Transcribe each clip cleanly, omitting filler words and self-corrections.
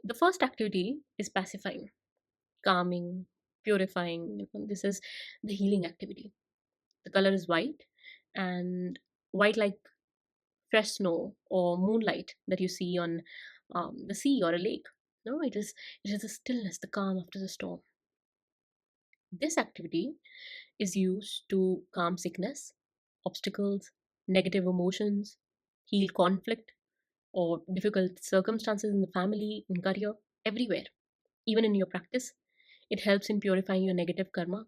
The first activity is pacifying, calming, purifying. This is the healing activity. The color is white, and white like fresh snow or moonlight that you see on the sea or a lake. No, it is the stillness, the calm after the storm. This activity is used to calm sickness, obstacles, negative emotions, heal conflict or difficult circumstances in the family, in career, everywhere, even in your practice. It helps in purifying your negative karma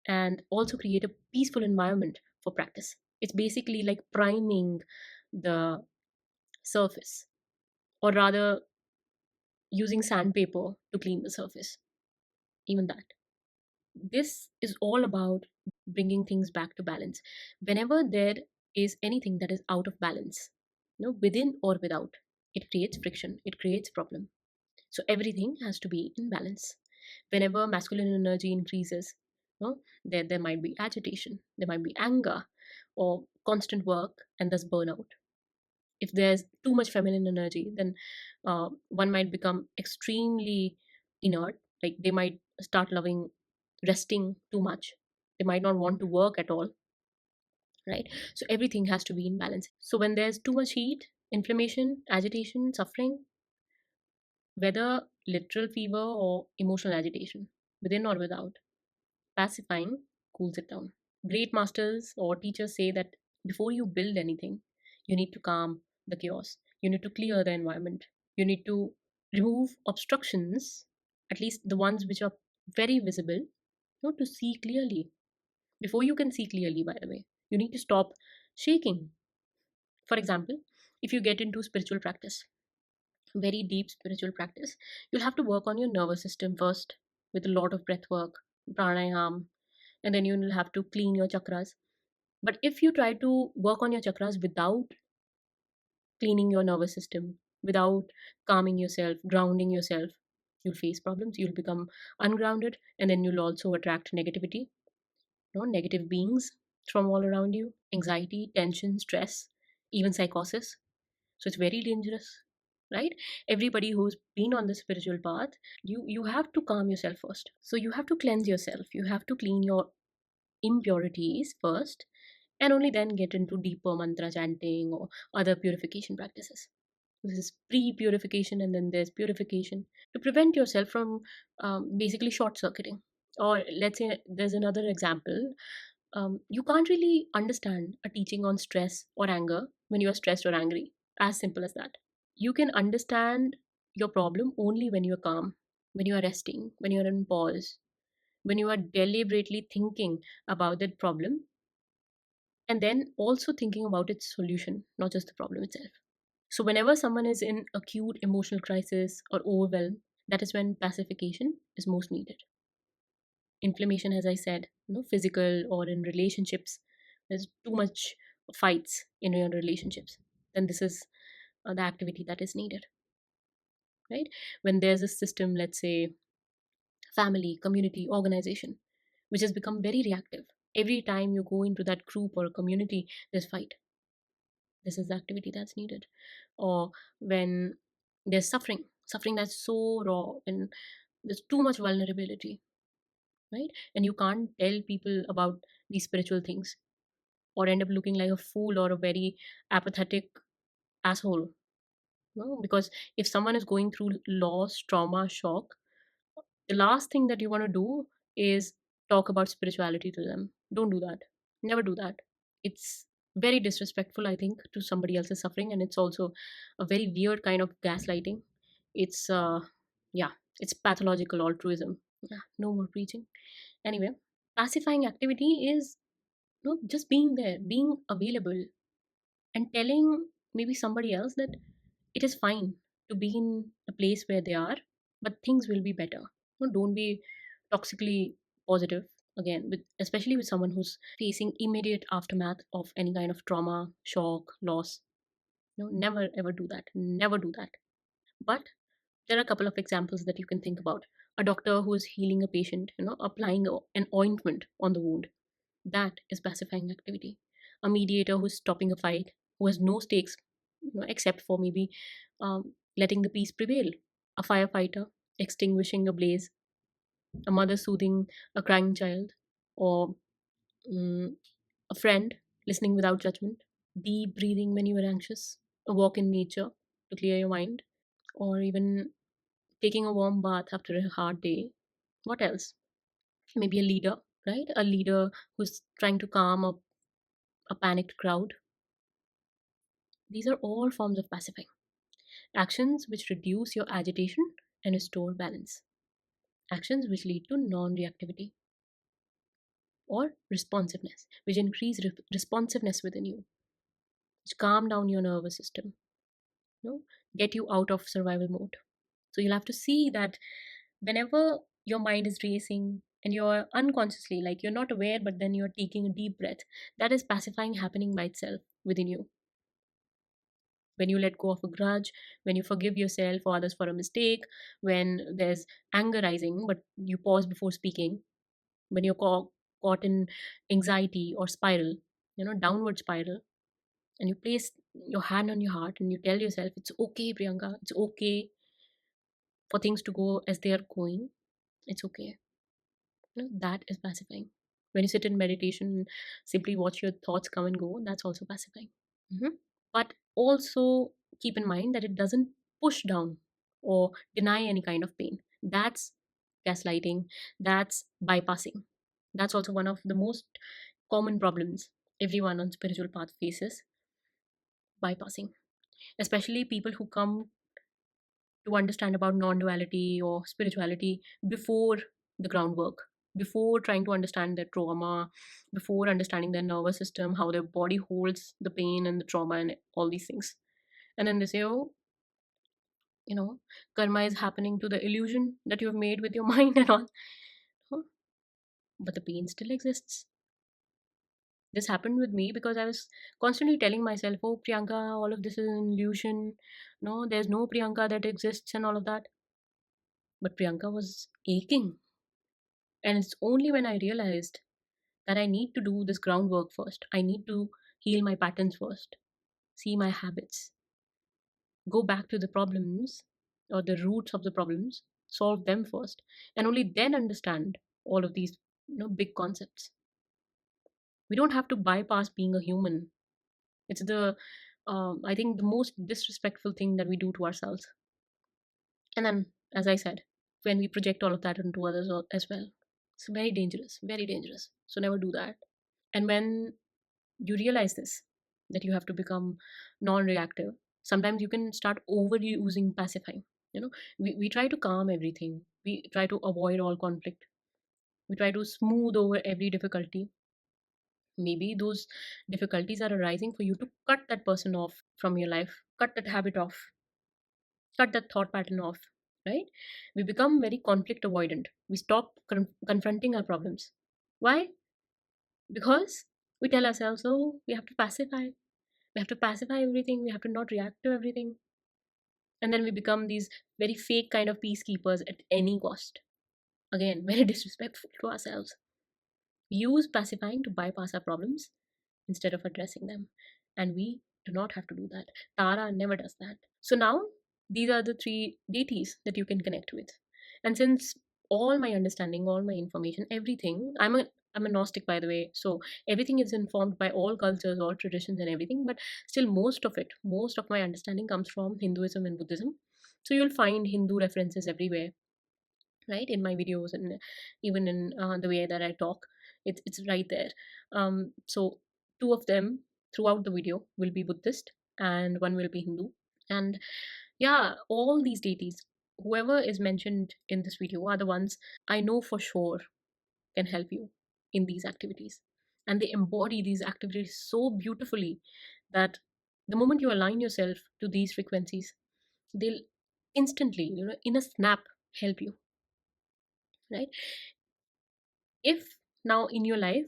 and also create a peaceful environment for practice. It's basically like priming the surface, or rather, using sandpaper to clean the surface, even that. This is all about bringing things back to balance. Whenever there is anything that is out of balance, within or without, it creates friction, it creates problem. So everything has to be in balance. Whenever masculine energy increases, there might be agitation, there might be anger, or constant work, and thus burnout. If there's too much feminine energy, then one might become extremely inert. Like they might start loving resting too much. They might not want to work at all, right? So everything has to be in balance. So when there's too much heat, inflammation, agitation, suffering, whether literal fever or emotional agitation, within or without, pacifying cools it down. Great masters or teachers say that before you build anything, you need to calm the chaos. You need to clear the environment. You need to remove obstructions, at least the ones which are very visible, to see clearly. Before you can see clearly, by the way, you need to stop shaking. For example, if you get into spiritual practice, very deep spiritual practice, you'll have to work on your nervous system first with a lot of breath work, pranayam, and then you'll have to clean your chakras. But if you try to work on your chakras without cleaning your nervous system, without calming yourself, grounding yourself, you'll face problems. You'll become ungrounded, and then you'll also attract negativity, negative beings from all around you, anxiety, tension, stress, even psychosis. So it's very dangerous, right? Everybody who's been on the spiritual path, you have to calm yourself first. So you have to cleanse yourself. You have to clean your impurities first, and only then get into deeper mantra chanting or other purification practices. This is pre-purification, and then there's purification to prevent yourself from basically short circuiting. Or let's say there's another example. You can't really understand a teaching on stress or anger when you are stressed or angry. As simple as that. You can understand your problem only when you're calm, when you are resting, when you're in pause, when you are deliberately thinking about that problem, and then also thinking about its solution, not just the problem itself. So, whenever someone is in acute emotional crisis or overwhelm, that is when pacification is most needed. Inflammation, as I said, physical or in relationships, there's too much fights in your relationships, then this is the activity that is needed, right? When there's a system, let's say family, community, organization, which has become very reactive. Every time you go into that group or community, there's fight. This is the activity that's needed. Or when there's suffering that's so raw, and there's too much vulnerability, right? And you can't tell people about these spiritual things, or end up looking like a fool or a very apathetic asshole. No? Because if someone is going through loss, trauma, shock, the last thing that you want to do is talk about spirituality to them. Don't do that. Never do that. It's very disrespectful, I think, to somebody else's suffering, and it's also a very weird kind of gaslighting. It's yeah, it's pathological altruism. Yeah, no more preaching. Anyway, pacifying activity is, just being there, being available, and telling maybe somebody else that it is fine to be in a place where they are, but things will be better. Don't be toxically positive again, with especially with someone who's facing immediate aftermath of any kind of trauma, shock, loss. Never ever do that. Never do that. But there are a couple of examples that you can think about. A doctor who is healing a patient, applying an ointment on the wound. That is pacifying activity. A mediator who's stopping a fight, who has no stakes, except for maybe letting the peace prevail. A firefighter extinguishing a blaze, a mother soothing a crying child, or mm, a friend listening without judgment, deep breathing when you are anxious, a walk in nature to clear your mind, or even taking a warm bath after a hard day. What else? Maybe a leader, right? A leader who's trying to calm a panicked crowd. These are all forms of pacifying. Actions which reduce your agitation and restore balance. Actions which lead to non reactivity or responsiveness, which increase responsiveness within you, which calm down your nervous system, you know, get you out of survival mode. So you'll have to see that whenever your mind is racing and you're unconsciously, like you're not aware, but then you're taking a deep breath, that is pacifying happening by itself within you. When you let go of a grudge, when you forgive yourself or others for a mistake, when there's anger rising, but you pause before speaking, when you're caught in anxiety or spiral, downward spiral, and you place your hand on your heart and you tell yourself, it's okay, Priyanka, it's okay for things to go as they are going, it's okay. That is pacifying. When you sit in meditation and simply watch your thoughts come and go, that's also pacifying. Mhm. But also keep in mind that it doesn't push down or deny any kind of pain. That's gaslighting, that's bypassing. That's also one of the most common problems everyone on spiritual path faces, bypassing. Especially people who come to understand about non-duality or spirituality before the groundwork, before trying to understand their trauma, before understanding their nervous system, how their body holds the pain and the trauma and all these things. And then they say, oh, you know karma is happening to the illusion that you've made with your mind and all. Huh? But the pain still exists. This happened with me because I was constantly telling myself, oh, Priyanka, all of this is an illusion. No, there's no Priyanka that exists and all of that. But Priyanka was aching. And it's only when I realized that I need to do this groundwork first, I need to heal my patterns first, see my habits, go back to the problems or the roots of the problems, solve them first, and only then understand all of these big concepts. We don't have to bypass being a human. It's the I think the most disrespectful thing that we do to ourselves. And then, as I said, when we project all of that onto others as well, it's very dangerous, very dangerous. So never do that. And when you realize this, that you have to become non-reactive, sometimes you can start overusing pacifying. We try to calm everything, we try to avoid all conflict, we try to smooth over every difficulty. Maybe those difficulties are arising for you to cut that person off from your life, cut that habit off, cut that thought pattern off, right? We become very conflict avoidant, we stop confronting our problems. Why? Because we tell ourselves, oh, we have to pacify everything, we have to not react to everything. And then we become these very fake kind of peacekeepers at any cost. Again, very disrespectful to ourselves. We use pacifying to bypass our problems instead of addressing them. And we do not have to do that. Tara never does that. So now, these are the three deities that you can connect with. And since all my understanding, all my information, everything, I'm a Gnostic, by the way, so everything is informed by all cultures, all traditions, and everything. But still, most of my understanding comes from Hinduism and Buddhism. So you'll find Hindu references everywhere, right, in my videos and even in the way that I talk. It's right there. So two of them throughout the video will be Buddhist and one will be Hindu. And yeah, all these deities, whoever is mentioned in this video, are the ones I know for sure can help you in these activities. And they embody these activities so beautifully that the moment you align yourself to these frequencies, they'll instantly, in a snap, help you, right? If now in your life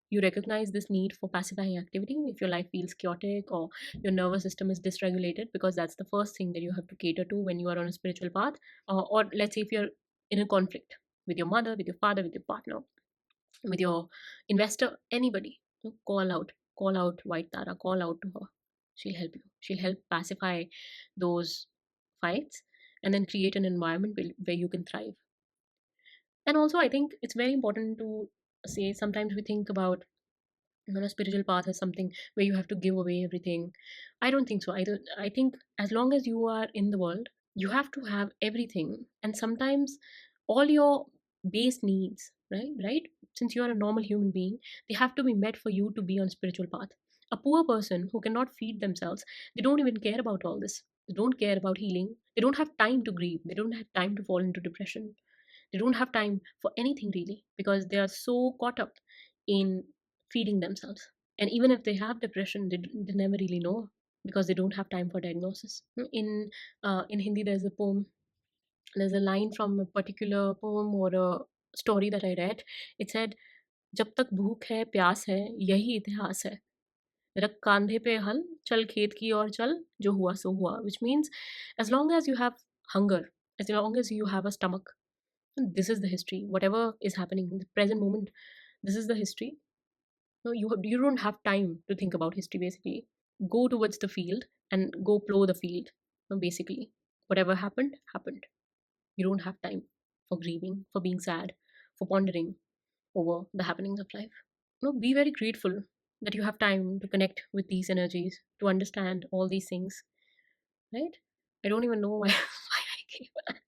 you recognize this need for pacifying activity, if your life feels chaotic or your nervous system is dysregulated, because that's the first thing that you have to cater to when you are on a spiritual path, or let's say if you're in a conflict with your mother, with your father, with your partner, with your investor, anybody, call out White Tara, call out to her. She'll help you. She'll help pacify those fights, and then create an environment where you can thrive. And also, I think it's very important to say, sometimes we think about, spiritual path as something where you have to give away everything. I don't think so. I think as long as you are in the world, you have to have everything, and sometimes all your base needs, right, since you are a normal human being, they have to be met for you to be on spiritual path. A poor person who cannot feed themselves, they don't even care about all this. They don't care about healing. They don't have time to grieve. They don't have time to fall into depression. They don't have time for anything really, because they are so caught up in feeding themselves. And even if they have depression, they never really know, because they don't have time for diagnosis. In Hindi, there's a line from a particular poem or a story that I read. It said, जब तक भूख है प्यास है यही इतिहास है, रख कांधे पे हल चल खेत की ओर चल जो हुआ सो हुआ, which means as long as you have hunger, as long as you have a stomach, this is the history. Whatever is happening in the present moment, this is the history. No, you don't have time to think about history. Basically, go towards the field and go plow the field. No, basically, whatever happened happened. You don't have time for grieving, for being sad, for pondering over the happenings of life. No, be very grateful that you have time to connect with these energies, to understand all these things. Right? I don't even know why why I gave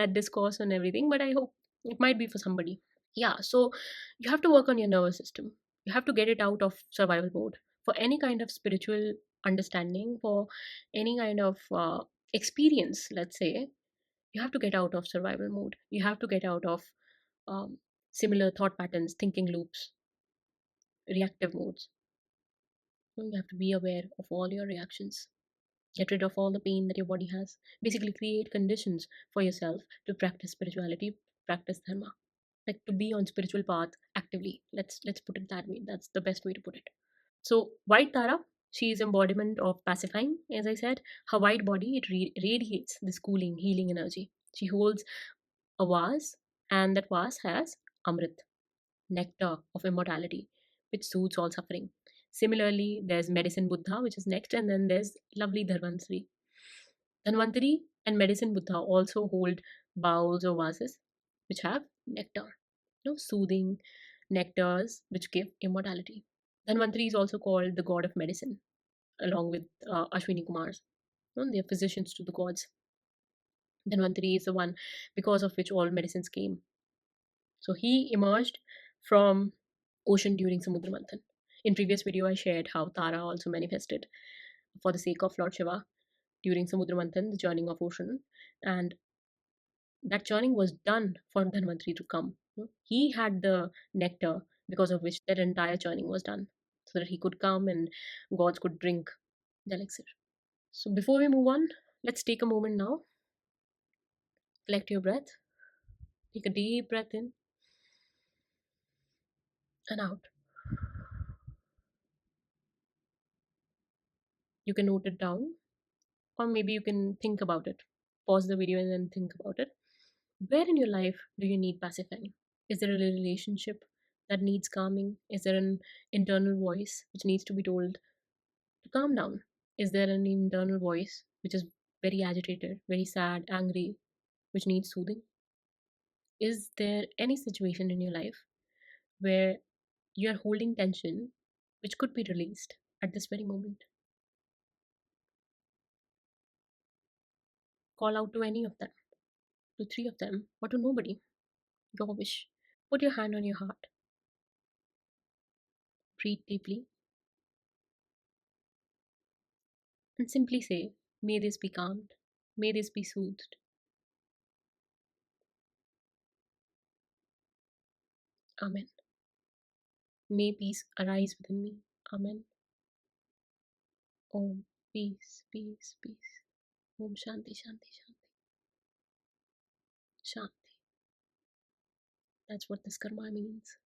that discourse and everything, but I hope it might be for somebody. Yeah, so you have to work on your nervous system. You have to get it out of survival mode for any kind of spiritual understanding, for any kind of experience, let's say. You have to get out of survival mode. You have to get out of um, similar thought patterns, thinking loops, reactive modes. So you have to be aware of all your reactions. Get rid of all the pain that your body has. Basically, create conditions for yourself to practice spirituality, practice dharma, like to be on spiritual path actively. Let's put it that way. That's the best way to put it. So white Tara, she is embodiment of pacifying. As I said, her white body, it radiates this cooling, healing energy. She holds a vase, and that vase has amrit, nectar of immortality, which soothes all suffering. Similarly, there's medicine Buddha, which is next, and then there's lovely Dharmantri. Dhanvantari and medicine Buddha also hold bowls or vases which have nectar, soothing nectars which give immortality. Dhanvantari is also called the god of medicine, along with Ashwini Kumars. They are physicians to the gods. Dhanvantari is the one because of which all medicines came. So he emerged from ocean during Samudra Manthan. In previous video, I shared how Tara also manifested for the sake of Lord Shiva during Samudra Manthan, the churning of ocean, and that churning was done for Dhanvantari to come. He had the nectar because of which that entire churning was done, so that he could come and gods could drink the elixir. So before we move on, let's take a moment now. Collect your breath. Take a deep breath in and out. You can note it down, or maybe you can think about it. Pause the video and then think about it. Where in your life do you need pacifying? Is there a relationship that needs calming? Is there an internal voice which needs to be told to calm down? Is there an internal voice which is very agitated, very sad, angry, which needs soothing? Is there any situation in your life where you are holding tension which could be released at this very moment? Call out to any of them, to three of them, or to nobody. Your wish. Put your hand on your heart. Breathe deeply and simply say, may this be calmed. May this be soothed. Amen. May peace arise within me. Amen. Om. Peace, peace, peace. Om Shanti, Shanti, Shanti. Shanti. That's what this karma means.